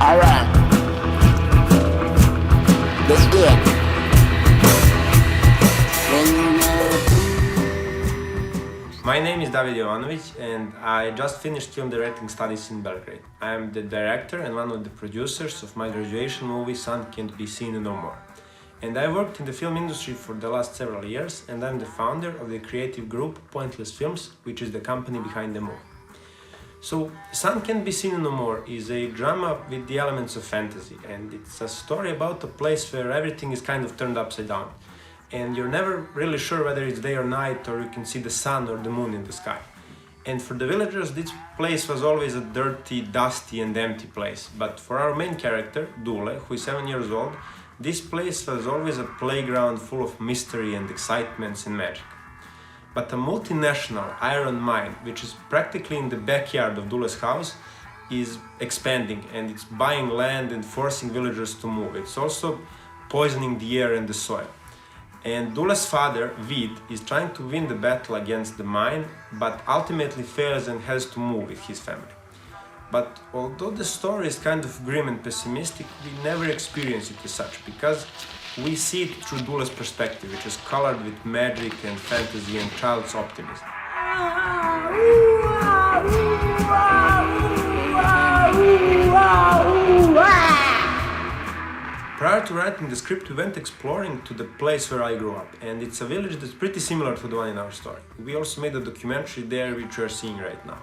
Alright, let's do it. My name is David Jovanovic and I just finished film directing studies in Belgrade. I am the director and one of the producers of my graduation movie Sun Can't Be Seen No More. And I worked in the film industry for the last several years and I'm the founder of the creative group Pointless Films, which is the company behind the movie. So, Sun Can't Be Seen No More is a drama with the elements of fantasy, and it's a story about a place where everything is kind of turned upside down. And you're never really sure whether it's day or night, or you can see the sun or the moon in the sky. And for the villagers, this place was always a dirty, dusty and empty place. But for our main character, Dule, who is 7 years old, this place was always a playground full of mystery and excitements and magic. But a multinational iron mine, which is practically in the backyard of Dule's house, is expanding and it's buying land and forcing villagers to move. It's also poisoning the air and the soil. And Dule's father, Vid, is trying to win the battle against the mine, but ultimately fails and has to move with his family. But although the story is kind of grim and pessimistic, we never experience it as such, because we see it through Dule's perspective, which is colored with magic and fantasy and child's optimism. Prior to writing the script, we went exploring to the place where I grew up, and it's a village that's pretty similar to the one in our story. We also made a documentary there, which we are seeing right now.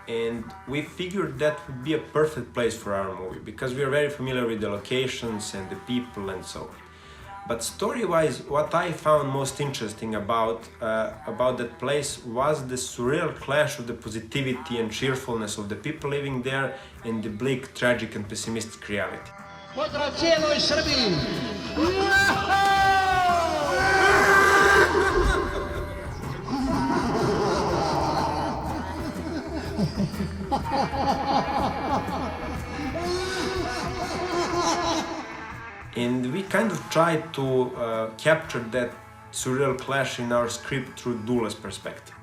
And we figured that would be a perfect place for our movie, because we are very familiar with the locations and the people and so on. But story-wise, what I found most interesting about that place was the surreal clash of the positivity and cheerfulness of the people living there and the bleak, tragic and pessimistic reality. Pozdrav cijeloj Srbiji! And we kind of tried to capture that surreal clash in our script through Dule's perspective.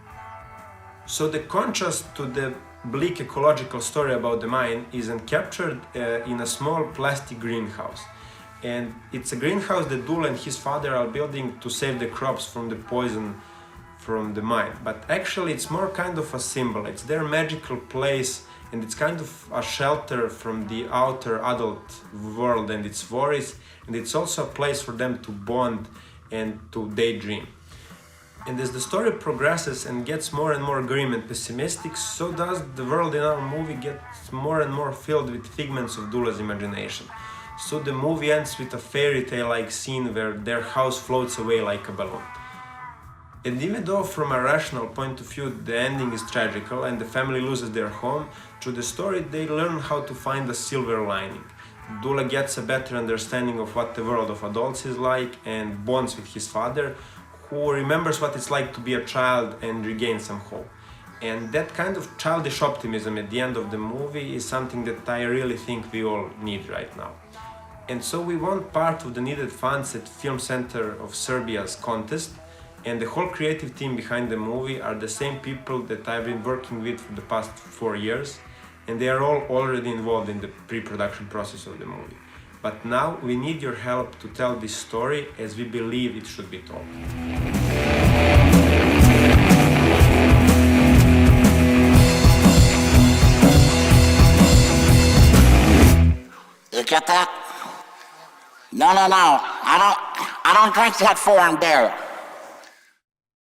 So the contrast to the bleak ecological story about the mine is captured in a small plastic greenhouse. And it's a greenhouse that Dule and his father are building to save the crops from the poison from the mine. But actually it's more kind of a symbol. It's their magical place and it's kind of a shelter from the outer adult world and its worries, and it's also a place for them to bond and to daydream. And as the story progresses and gets more and more grim and pessimistic, so does the world in our movie get more and more filled with figments of Dule's imagination. So the movie ends with a fairy tale-like scene where their house floats away like a balloon. And even though from a rational point of view the ending is tragical and the family loses their home, through the story they learn how to find a silver lining. Dule gets a better understanding of what the world of adults is like and bonds with his father, who remembers what it's like to be a child and regain some hope. And that kind of childish optimism at the end of the movie is something that I really think we all need right now. And so we won part of the needed funds at Film Center of Serbia's contest, and the whole creative team behind the movie are the same people that I've been working with for the past 4 years, and they are all already involved in the pre-production process of the movie. But now we need your help to tell this story as we believe it should be told. You get that? No. I don't drink that foreign beer.